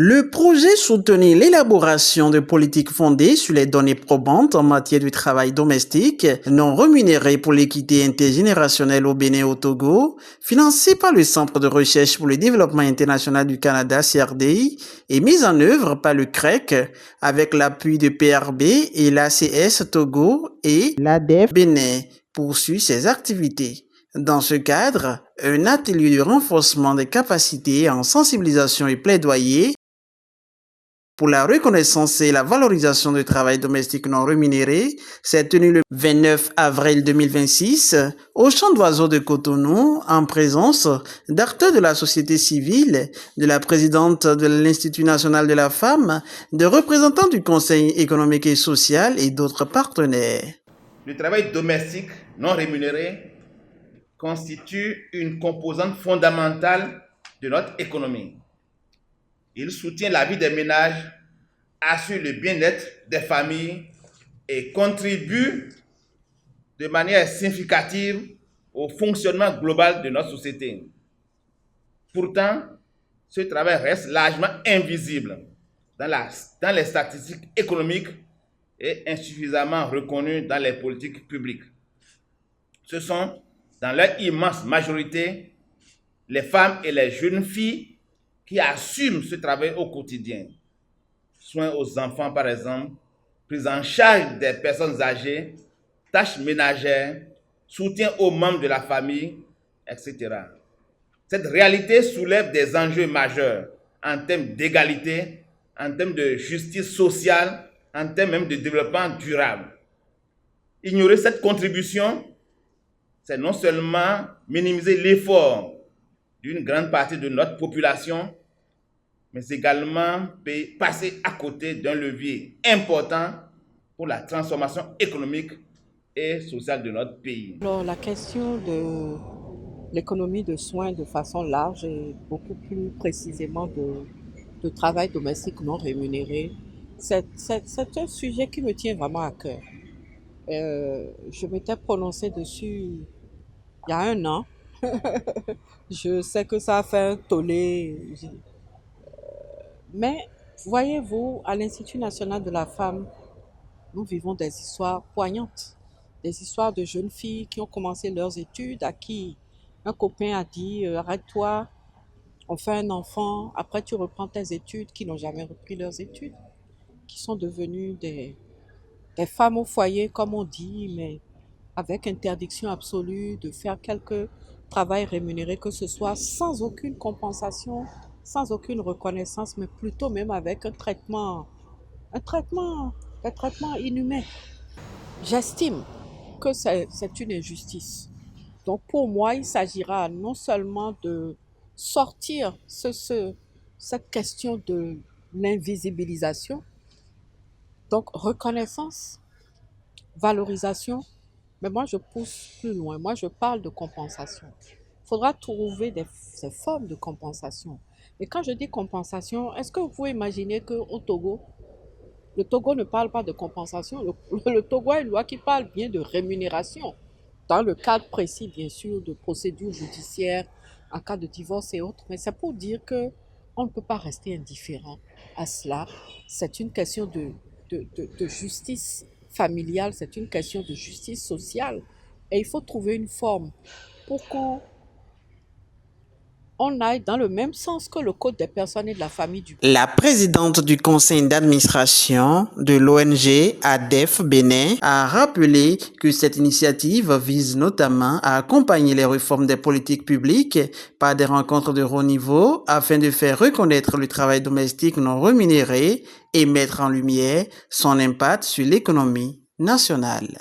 Le projet soutenait l'élaboration de politiques fondées sur les données probantes en matière de travail domestique non rémunéré pour l'équité intergénérationnelle au Bénin et au Togo, financé par le Centre de recherche pour le développement international du Canada, CRDI, et mis en œuvre par le CREC avec l'appui de PRB et l'ACS Togo et l'ADEF Bénin, poursuit ses activités. Dans ce cadre, un atelier de renforcement des capacités en sensibilisation et plaidoyer pour la reconnaissance et la valorisation du travail domestique non rémunéré s'est tenu le 29 avril 2026 au Champ d'Oiseaux de Cotonou en présence d'acteurs de la société civile, de la présidente de l'Institut national de la femme, de représentants du Conseil économique et social et d'autres partenaires. Le travail domestique non rémunéré constitue une composante fondamentale de notre économie. Il soutient la vie des ménages, assure le bien-être des familles et contribue de manière significative au fonctionnement global de notre société. Pourtant, ce travail reste largement invisible dans les statistiques économiques et insuffisamment reconnu dans les politiques publiques. Ce sont, dans leur immense majorité, les femmes et les jeunes filles qui assument ce travail au quotidien. Soins aux enfants, par exemple, prise en charge des personnes âgées, tâches ménagères, soutien aux membres de la famille, etc. Cette réalité soulève des enjeux majeurs en termes d'égalité, en termes de justice sociale, en termes même de développement durable. Ignorer cette contribution, c'est non seulement minimiser l'effort d'une grande partie de notre population, mais également passer à côté d'un levier important pour la transformation économique et sociale de notre pays. Alors, la question de l'économie de soins de façon large et beaucoup plus précisément de travail domestique non rémunéré, c'est un sujet qui me tient vraiment à cœur. Je m'étais prononcée dessus il y a 1 an. Je sais que ça a fait un tollé. Mais voyez-vous, à l'Institut national de la femme, nous vivons des histoires poignantes. Des histoires de jeunes filles qui ont commencé leurs études, à qui un copain a dit arrête-toi, on fait un enfant, après tu reprends tes études, qui n'ont jamais repris leurs études, qui sont devenues des femmes au foyer, comme on dit, mais avec interdiction absolue de faire quelque travail rémunéré que ce soit, sans aucune compensation, sans aucune reconnaissance, mais plutôt même avec un traitement inhumain. J'estime que c'est une injustice. Donc pour moi, il s'agira non seulement de sortir cette question de l'invisibilisation, donc reconnaissance, valorisation, mais moi je pousse plus loin, moi je parle de compensation. Il faudra trouver des formes de compensation. Et quand je dis compensation, est-ce que vous pouvez imaginer qu'au Togo, le Togo ne parle pas de compensation, le Togo a une loi qui parle bien de rémunération, dans le cadre précis, bien sûr, de procédures judiciaires, en cas de divorce et autres. Mais c'est pour dire qu'on ne peut pas rester indifférent à cela. C'est une question de justice familiale, c'est une question de justice sociale. Et il faut trouver une forme pour qu'on aille dans le même sens que le Code des personnes et de la famille du La présidente du conseil d'administration de l'ONG ADEF Bénin a rappelé que cette initiative vise notamment à accompagner les réformes des politiques publiques par des rencontres de haut niveau afin de faire reconnaître le travail domestique non rémunéré et mettre en lumière son impact sur l'économie nationale.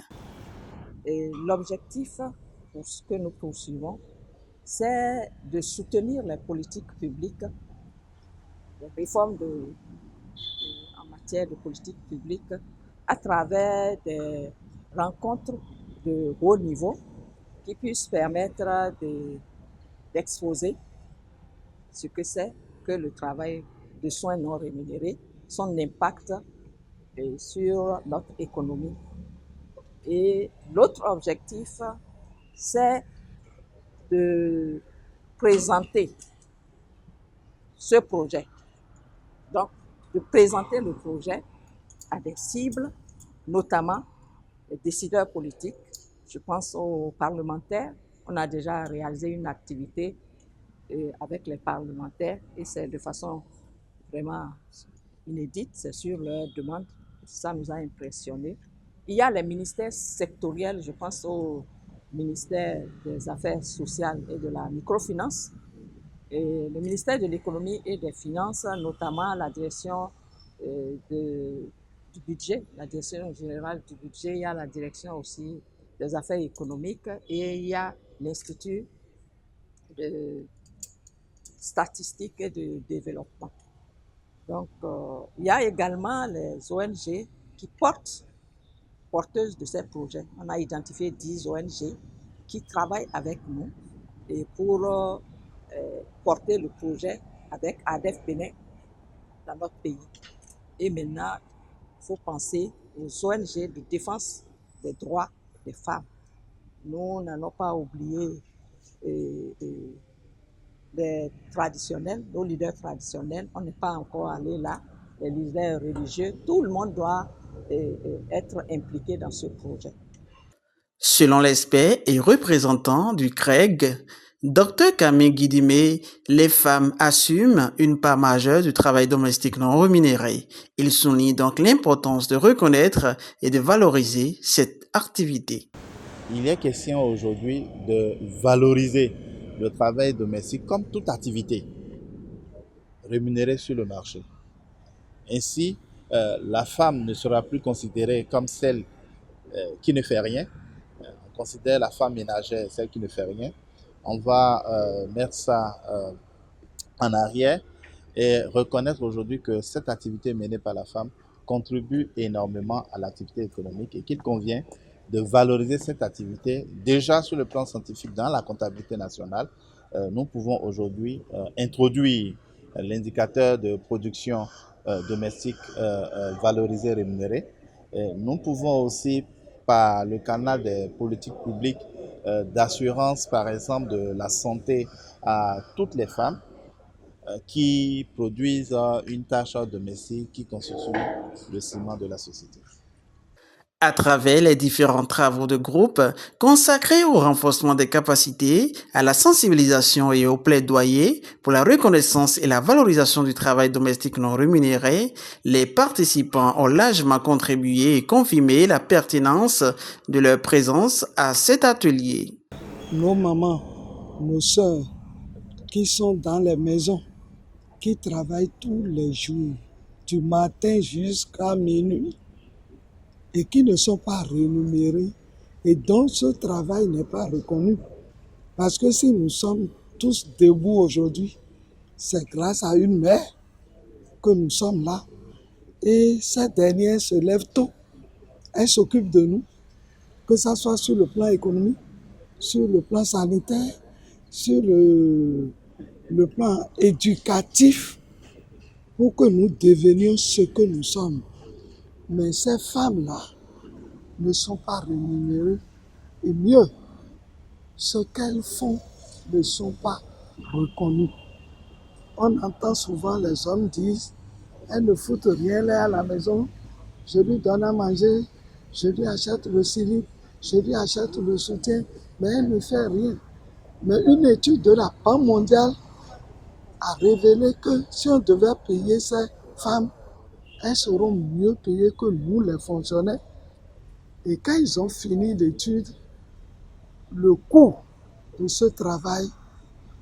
Et l'objectif pour ce que nous poursuivons, c'est de soutenir les politiques publiques, les réformes en matière de politique publique à travers des rencontres de haut niveau qui puissent permettre d'exposer ce que c'est que le travail de soins non rémunérés, son impact sur notre économie. Et l'autre objectif, c'est de présenter ce projet Donc, de présenter le projet à des cibles, notamment les décideurs politiques. Je pense aux parlementaires. On a déjà réalisé une activité avec les parlementaires et c'est de façon vraiment inédite, c'est sur leur demande. Ça nous a impressionnés. Il y a les ministères sectoriels, je pense au ministère des Affaires sociales et de la microfinance, et le ministère de l'économie et des finances, notamment la direction du budget, la direction générale du budget, il y a la direction aussi des affaires économiques et il y a l'Institut de statistique et de développement. Donc, il y a également les ONG qui porteuses de ces projets. On a identifié 10 ONG qui travaillent avec nous et pour porter le projet avec ADEF Bénin dans notre pays. Et maintenant, il faut penser aux ONG de défense des droits des femmes. Nous n'allons pas oublier les traditionnels, nos leaders traditionnels. On n'est pas encore allé là. Les leaders religieux, tout le monde doit être impliqué dans ce projet. Selon l'expert et représentant du CREG, Dr Camille Guidimé, les femmes assument une part majeure du travail domestique non rémunéré. Il souligne donc l'importance de reconnaître et de valoriser cette activité. Il est question aujourd'hui de valoriser le travail domestique comme toute activité rémunérée sur le marché. Ainsi, la femme ne sera plus considérée comme celle qui ne fait rien. On considère la femme ménagère celle qui ne fait rien. On va mettre ça en arrière et reconnaître aujourd'hui que cette activité menée par la femme contribue énormément à l'activité économique et qu'il convient de valoriser cette activité déjà sur le plan scientifique dans la comptabilité nationale. Nous pouvons aujourd'hui introduire l'indicateur de production domestique valorisé rémunéré. Nous pouvons aussi, par le canal des politiques publiques d'assurance, par exemple, de la santé à toutes les femmes qui produisent une tâche domestique qui constitue le ciment de la société. À travers les différents travaux de groupe consacrés au renforcement des capacités, à la sensibilisation et au plaidoyer pour la reconnaissance et la valorisation du travail domestique non rémunéré, les participants ont largement contribué et confirmé la pertinence de leur présence à cet atelier. Nos mamans, nos sœurs qui sont dans les maisons, qui travaillent tous les jours, du matin jusqu'à minuit, et qui ne sont pas rémunérés et dont ce travail n'est pas reconnu. Parce que si nous sommes tous debout aujourd'hui, c'est grâce à une mère que nous sommes là. Et cette dernière se lève tôt. Elle s'occupe de nous, que ce soit sur le plan économique, sur le plan sanitaire, sur le plan éducatif, pour que nous devenions ce que nous sommes. Mais ces femmes-là ne sont pas rémunérées et mieux, ce qu'elles font ne sont pas reconnues. On entend souvent les hommes dire « elles ne foutent rien là à la maison, je lui donne à manger, je lui achète le slip, je lui achète le soutien, mais elle ne fait rien ». Mais une étude de la Banque mondiale a révélé que si on devait payer ces femmes, elles seront mieux payées que nous, les fonctionnaires. Et quand ils ont fini l'étude, le coût de ce travail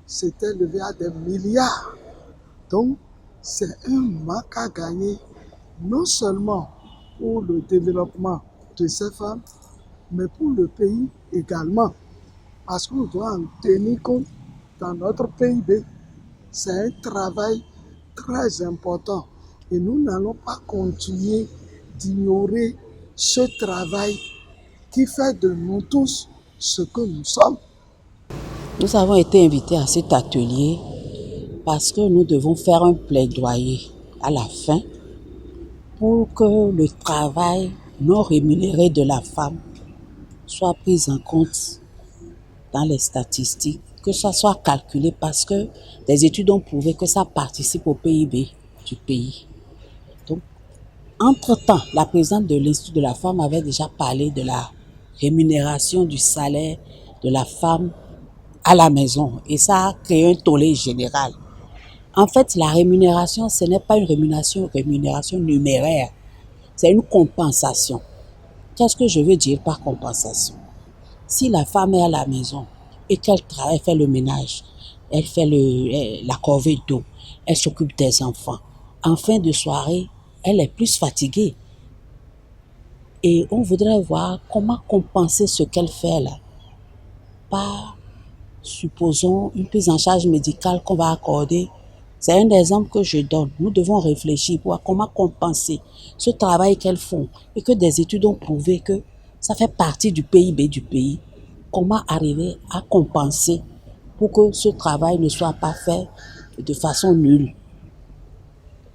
s'était élevé à des milliards. Donc, c'est un manque à gagner, non seulement pour le développement de ces femmes, mais pour le pays également. Parce qu'on doit en tenir compte dans notre PIB. C'est un travail très important. Et nous n'allons pas continuer d'ignorer ce travail qui fait de nous tous ce que nous sommes. Nous avons été invités à cet atelier parce que nous devons faire un plaidoyer à la fin pour que le travail non rémunéré de la femme soit pris en compte dans les statistiques, que ça soit calculé parce que des études ont prouvé que ça participe au PIB. du pays. Donc, entre-temps, la présidente de l'Institut de la femme avait déjà parlé de la rémunération du salaire de la femme à la maison. Et ça a créé un tollé général. En fait, la rémunération, ce n'est pas une rémunération numéraire. C'est une compensation. Qu'est-ce que je veux dire par compensation? Si la femme est à la maison et qu'elle travaille, elle fait le ménage, elle fait la corvée d'eau, elle s'occupe des enfants, en fin de soirée, elle est plus fatiguée. Et on voudrait voir comment compenser ce qu'elle fait là. Par, supposons, une prise en charge médicale qu'on va accorder. C'est un exemple que je donne. Nous devons réfléchir pour voir comment compenser ce travail qu'elles font et que des études ont prouvé que ça fait partie du PIB du pays. Comment arriver à compenser pour que ce travail ne soit pas fait de façon nulle.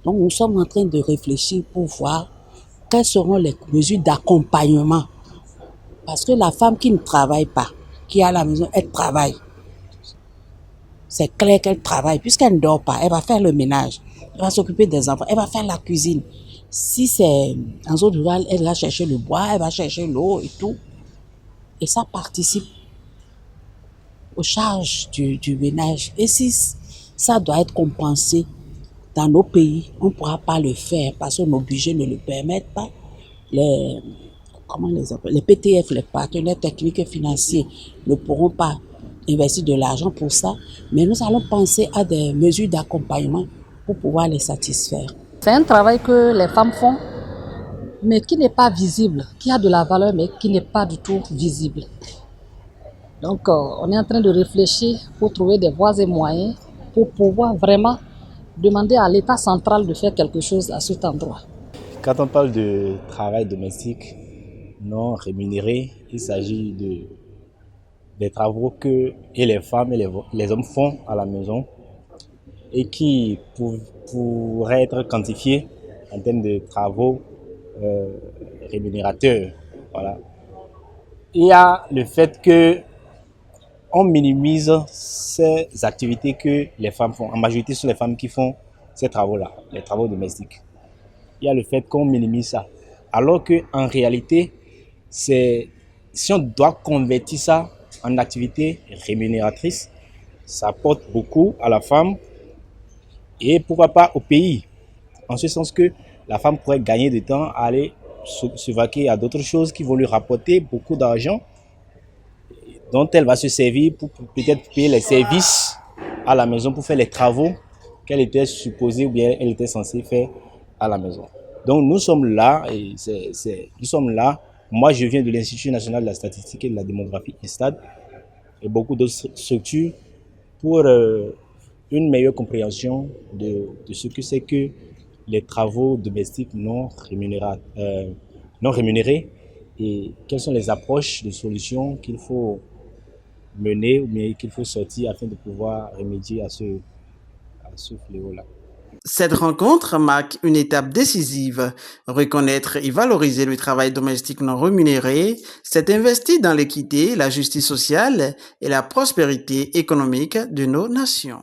Donc nous sommes en train de réfléchir pour voir quelles seront les mesures d'accompagnement. Parce que la femme qui ne travaille pas, qui est à la maison, elle travaille. C'est clair qu'elle travaille. Puisqu'elle ne dort pas, elle va faire le ménage, elle va s'occuper des enfants, elle va faire la cuisine. Si c'est en zone rurale, elle va chercher le bois, elle va chercher l'eau et tout. Et ça participe aux charges du ménage. Et si ça doit être compensé dans nos pays, on ne pourra pas le faire parce que nos budgets ne le permettent pas. Les PTF, les partenaires techniques et financiers, ne pourront pas investir de l'argent pour ça, mais nous allons penser à des mesures d'accompagnement pour pouvoir les satisfaire. C'est un travail que les femmes font, mais qui n'est pas visible, qui a de la valeur, mais qui n'est pas du tout visible. Donc, on est en train de réfléchir pour trouver des voies et moyens pour pouvoir vraiment demander à l'État central de faire quelque chose à cet endroit. Quand on parle de travail domestique non rémunéré, il s'agit des travaux que les femmes et les hommes font à la maison et qui pourraient être quantifiés en termes de travaux rémunérateurs. Voilà. Il y a le fait que on minimise ces activités que les femmes font. En majorité, ce sont les femmes qui font ces travaux-là, les travaux domestiques. Il y a le fait qu'on minimise ça. Alors qu'en réalité, si on doit convertir ça en activité rémunératrice, ça apporte beaucoup à la femme et pourquoi pas au pays. En ce sens que la femme pourrait gagner du temps à aller se vaquer à d'autres choses qui vont lui rapporter beaucoup d'argent, dont elle va se servir pour peut-être payer les services à la maison, pour faire les travaux qu'elle était supposée ou bien elle était censée faire à la maison. Donc nous sommes là, Moi, je viens de l'Institut national de la statistique et de la démographie, INSTAD, et beaucoup d'autres structures pour une meilleure compréhension de ce que c'est que les travaux domestiques non rémunérés et quelles sont les approches de solutions qu'il faut mener ou bien qu'il faut sortir afin de pouvoir remédier à ce fléau-là. Cette rencontre marque une étape décisive. Reconnaître et valoriser le travail domestique non rémunéré, c'est investir dans l'équité, la justice sociale et la prospérité économique de nos nations.